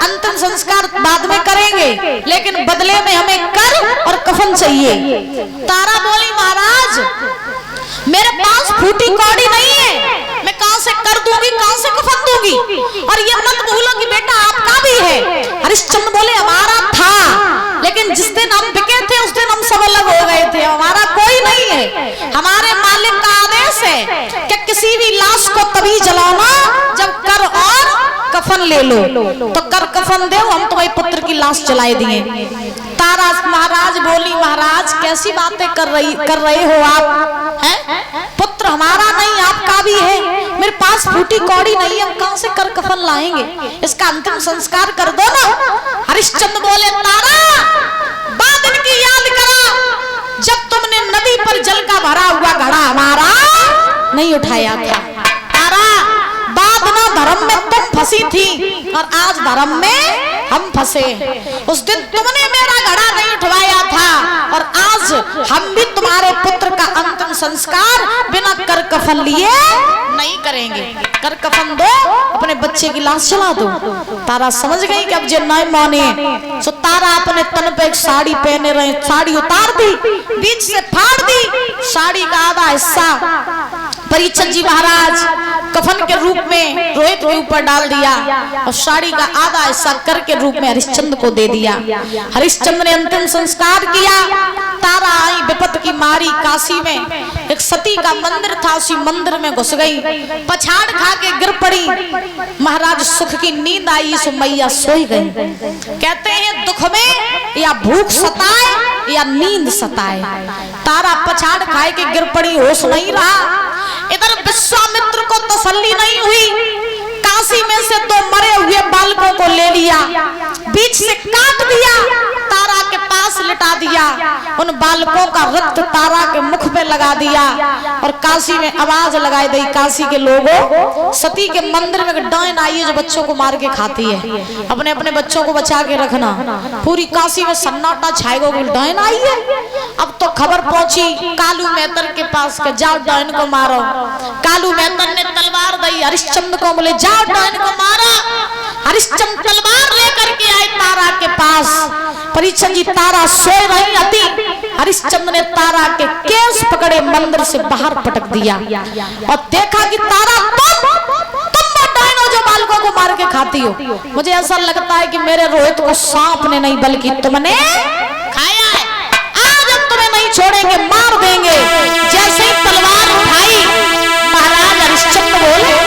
अंतिम संस्कार बाद में करेंगे, लेकिन बदले में हमें कर और कफन चाहिए। तारा बोली महाराज मेरे पास फूटी कौड़ी नहीं है, मैं कहां से कर दूंगी, कहां से कफन दूंगी। और ये मत भूलो कि बेटा आपका भी है। हरिश्चंद्र बोले हमारा था, लेकिन जिस दिन हम बिके थे उस दिन हम सब अलग हो गए थे, हमारा कोई नहीं है। हमारे मालिक का आदेश है कि किसी भी लाश को तभी जलाना जब कर और कफन ले लो, तो कर कफन दो, हम तुम्हारे पुत्र की लाश जलाए दिए। तारा महाराज बोली महाराज कैसी बातें कर रहे हो आप, हैं? पुत्र हमारा नहीं आपका भी है, मेरे पास फूटी कौड़ी नहीं, हम कहां से कर कफन लाएंगे, इसका अंतिम संस्कार कर दो ना। हरिश्चंद्र बोले तारा बाद इनकी याद करा जब तुमने नदी पर जल का भरा हुआ घड़ा हमारा नहीं उठाया था। तारा बाद ना धर्म में तुम फंसी थी और आज धर्म में हम फंसे। उस दिन तुमने मेरा घड़ा नहीं उठवाया था और आज हम भी तुम्हारे पुत्र का अंतिम संस्कार बिना कर कफन लिए नहीं करेंगे। कर कफन दो, अपने बच्चे की लाश जला दो। तारा समझ गई कि अब जे नहीं माने, सो तारा अपने तन पे एक साड़ी पहने रहे, साड़ी उतार दी, बीच से फाड़ दी, साड़ी का आधा हिस्सा परीक्षित जी महाराज कफन के रूप में रोहित के ऊपर डाल दिया और साड़ी का आधा हिस्सा कर के रूप में हरिश्चंद्र को दे दिया। हरिश्चंद्र ने अंतिम संस्कार किया। तारा आई विपत की मारी। काशी में एक सती का मंदिर था, उसी मंदिर में घुस गई, पछाड़ खा के गिर पड़ी। महाराज सुख की नींद आई, सो मैया सोई गई। कहते हैं दुख में या भूख सताए या नींद सताए, तारा पछाड़ खाए के गिर पड़ी, होश नहीं रहा। इधर विश्वामित्र को तसल्ली नहीं हुई, काशी में से 2 मरे हुए बालकों को ले लिया, बीच से काट दिया, तारा के पास लिटा दिया, उन बालकों का रक्त तारा के मुख पे लगा दिया और काशी में आवाज लगाई दी, काशी के लोगों सती के मंदिर में डायन आई है जो बच्चों को मार के खाती है, अपने अपने बच्चों को बचा के रखना। पूरी काशी में सन्नाटा छाएगा, डायन आई है। अब तो खबर पहुंची कालू मेहतर के पास के जाओ डायन को मारो। कालू मेहतर ने तलवार दी, हरिश्चंद्र को बोले जाओ डायन को मारो। हरिश्चंद्र तलवार लेकर के आए तारा के पास। परीक्षित जी तारा सो रही थी, हरिश्चंद्र ने तारा के केस पकड़े मंदिर से बाहर पटक दिया और देखा कि तारा तुम डायनो जो बालकों को मार के खाती हो। मुझे ऐसा लगता है कि मेरे रोहित को सांप ने नहीं बल्कि तुमने खाया है। आज हम तुम्हें नहीं छोड़ेंगे, मार देंगे। जैसे ही तलवार उठाई महाराज हरिश्चंद्र बोले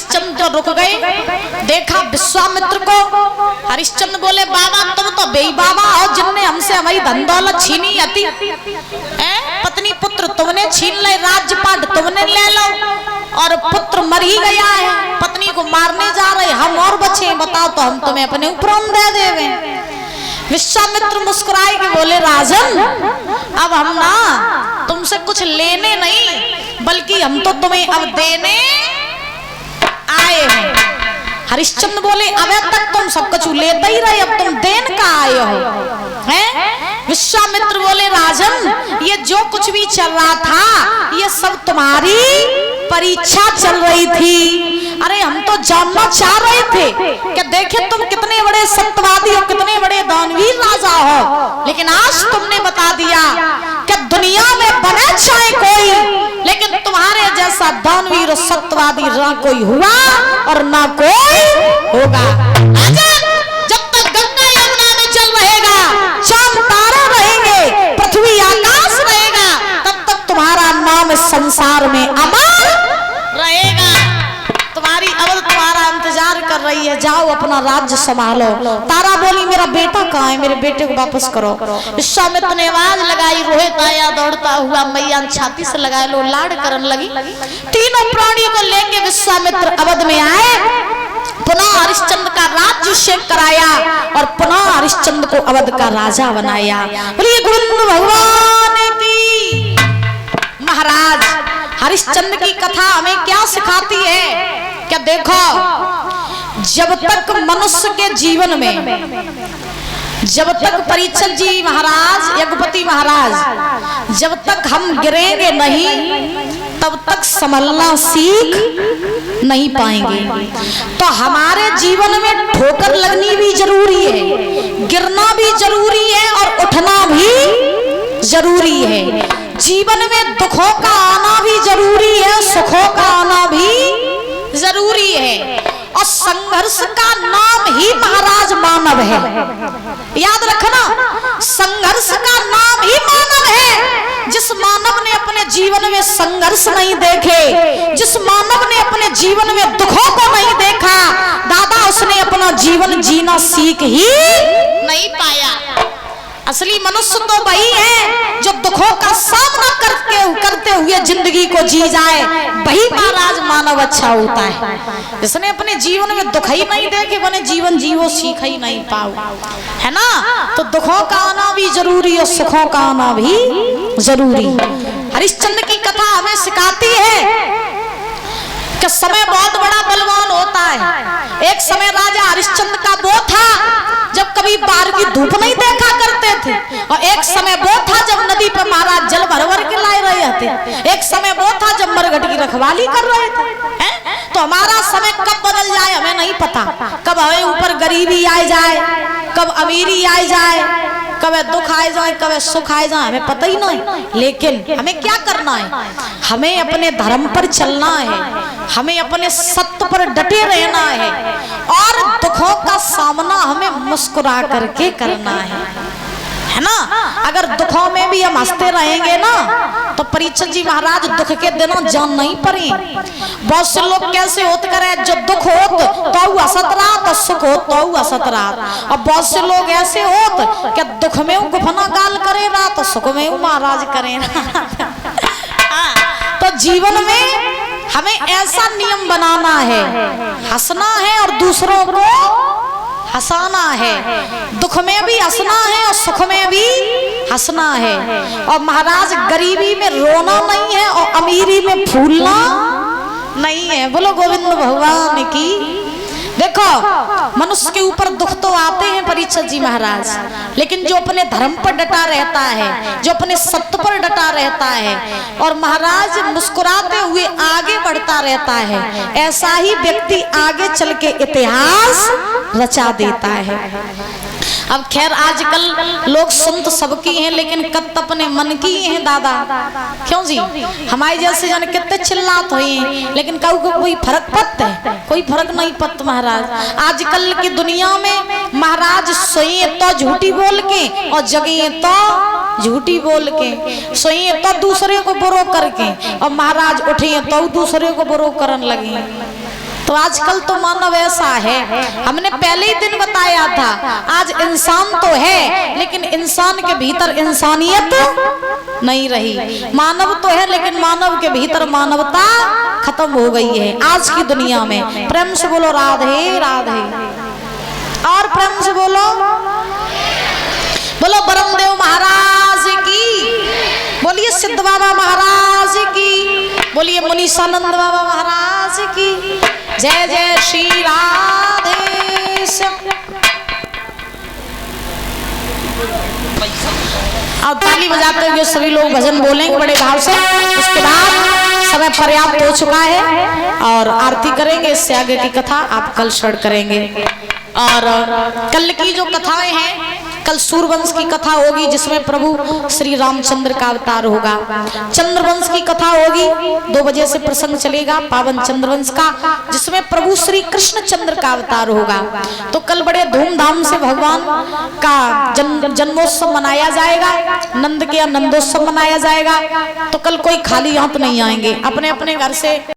हरिश्चंद्र रुक गए, देखा विश्वामित्र को। हरिश्चंद्र बोले बाबा तुम तो बेई बाबा हो, जिनने हमसे हमारी धन दौलत छीनी अति, पत्नी पुत्र तुमने छीन ले, राज्यपाट तुमने ले लो, और पुत्र मर ही गया है, पत्नी को मारने जा रहे, हम और बचे, बताओ तो हम तुम्हें अपने ऊपर दे देवे। विश्वामित्र मुस्कुराए के बोले राजन अब हम ना तुमसे कुछ लेने नहीं, बल्कि हम तो तुम्हें अब देने आए हैं। हरिश्चंद्र बोले अब तक तुम सब कुछ लेते ही रहे, अब तुम देन का आए हो हैं? विश्वामित्र बोले राजन ये जो कुछ भी चल रहा था ये सब तुम्हारी परीक्षा चल रही थी। अरे हम तो जानना चाह रहे थे कि देखे तुम कितने बड़े सत्यवादी हो, कितने बड़े दानवीर राजा हो, लेकिन आज तुमने बता दिया कि दुनिया में बने चाहे कोई, लेकिन तुम्हारे जैसा दानवीर और सत्यवादी ना कोई हुआ और ना कोई होगा। जब तक गंगा यमुना में चल रहेगा, चांद तारे रहेंगे, पृथ्वी आकाश रहेगा, तब तक तुम्हारा नाम इस संसार में अमर रहेगा। तुम्हारी अवध तुम्हारा इंतजार कर रही है, जाओ अपना राज्य संभालो। तारा बोली मेरा बेटा कहाँ है, मेरे बेटे को वापस करो। विश्वामित्र ने आवाज लगाई, रोहित आया दौड़ता हुआ, मैया छाती से लगाए लो लाड़ करने लगी। तीनों प्राणियों को लेके विश्वामित्र अवध में आए, पुनः हरिश्चंद्र का राज्याभिषेक कराया और पुनः हरिश्चंद्र को अवध का राजा बनाया। बोलिए गुरु भगवान की। महाराज हरिश्चंद्र की कथा हमें क्या सिखाती है? क्या देखो, जब तक मनुष्य के जीवन में, जब तक परीक्षित जी महाराज, यज्ञपति महाराज, जब तक हम गिरेंगे नहीं तब तक संभलना सीख नहीं पाएंगे। तो हमारे जीवन में ठोकर लगनी भी जरूरी है, गिरना भी जरूरी है और उठना भी जरूरी है। जीवन में दुखों का आना भी जरूरी है, सुखों का आना भी जरूरी है, और संघर्ष का नाम ही महाराज मानव है। याद रखना, संघर्ष का नाम ही मानव है। जिस मानव ने अपने जीवन में संघर्ष नहीं देखे, जिस मानव ने अपने जीवन में दुखों को नहीं देखा, दादा उसने अपना जीवन जीना सीख ही नहीं पाया। असली मनुष्य तो वही है जो दुखों का सामना करते हुए जिंदगी को जी जाए, वही महाराज मानव अच्छा होता है। जिसने अपने जीवन में दुख ही नहीं देखे, बने जीवन जीवो सीख ही नहीं पाओ, है ना? तो दुखों का आना भी जरूरी और सुखों का आना भी जरूरी। हरिश्चंद्र की कथा हमें सिखाती है कि समय बहुत बड़ा बलवान होता है। एक समय राजा हरिश्चंद्र का वो था जब कभी बाहर की धूप नहीं देखा करते थे, और एक समय वो था जब नदी पर महाराज जल भर भर के लाए रहे थे, एक समय वो था जब मरघट की रखवाली कर रहे थे। तो हमारा समय कब बदल जाए हमें नहीं पता, कब हमें ऊपर गरीबी आ जाए, कब अमीरी आ जाए, कब दुख आ जाए, कब सुख आ जाए, हमें पता ही नहीं। लेकिन हमें क्या करना है? हमें अपने धर्म पर चलना है, हमें अपने सत्य पर डटे रहना है, और दुखों का सामना हमें मुस्कुरा करके करना है ना? अगर दुखों में भी हम हंसते रहेंगे ना, तो परीक्षित जी महाराज दुख के दिनों जान नहीं पड़ी। बहुत से लोग कैसे होते करे, जो दुख होत तो हंसत रात, सुख हो तो हंसत रात, और बहुत से लोग ऐसे होत कि दुख में गुफना गाल करे रात, सुख में महाराज करे रात। तो जीवन में हमें ऐसा नियम बनाना है, हंसना है और दूसरों को हंसाना है, दुख में भी हंसना है और सुख में भी हंसना है। और महाराज गरीबी में रोना नहीं है और अमीरी में फूलना नहीं है। बोलो गोविंद भगवान की। देखो, मनुष्य के ऊपर दुख तो आते हैं परीक्षित जी महाराज, लेकिन जो अपने धर्म पर डटा रहता है, जो अपने सत्य पर डटा रहता है और महाराज मुस्कुराते हुए आगे बढ़ता रहता है, ऐसा ही व्यक्ति आगे चल के इतिहास रचा देता है। अब खैर आजकल लोग संत सबकी हैं, लेकिन कत अपने मन की हैं दादा। क्यों जी? हमारे जैसे जाने कितने चिल्लात हुई, लेकिन कोई फर्क पड़ता है? कोई फर्क नहीं पड़ता महाराज। आजकल की दुनिया में महाराज सोए तो झूठी बोल के और जगे तो झूठी बोल के, सोए तो दूसरे को बुरो करके और महाराज उठे तो दूसरे को बुरो करने लगे। तो आजकल तो मानव ऐसा है, हमने पहले ही दिन बताया था, आज इंसान तो है लेकिन इंसान के भीतर इंसानियत नहीं रही। मानव तो है लेकिन मानव के भीतर मानवता खत्म हो गई है आज की दुनिया में। प्रेम से बोलो राधे राधे, और प्रेम से बोलो ब्रह्मदेव महाराज की, बोलिए सिद्ध बाबा महाराज की, बोलिए मुनीसानंद बाबा महाराज की। जय जय श्री राधे श्याम। अब ताली बजाते हुए सभी लोग भजन बोलेंगे बड़े भाव से। उसके बाद समय पर्याप्त हो चुका है और आरती करेंगे। इससे आगे की कथा आप कल श्रवण करेंगे। और कल की जो कथाएं हैं, कल सूर्यवंश की कथा होगी जिसमें प्रभु श्री रामचंद्र का अवतार होगा। चंद्रवंश की कथा होगी, 2 बजे से प्रसंग चलेगा पावन चंद्रवंश का, जिसमें प्रभु श्री कृष्ण चंद्र का अवतार होगा। तो कल बड़े धूमधाम से भगवान का जन्मोत्सव मनाया जाएगा, नंद के नंदोत्सव मनाया जाएगा। तो कल कोई खाली हाथ नहीं आएंगे, अपने अपने घर से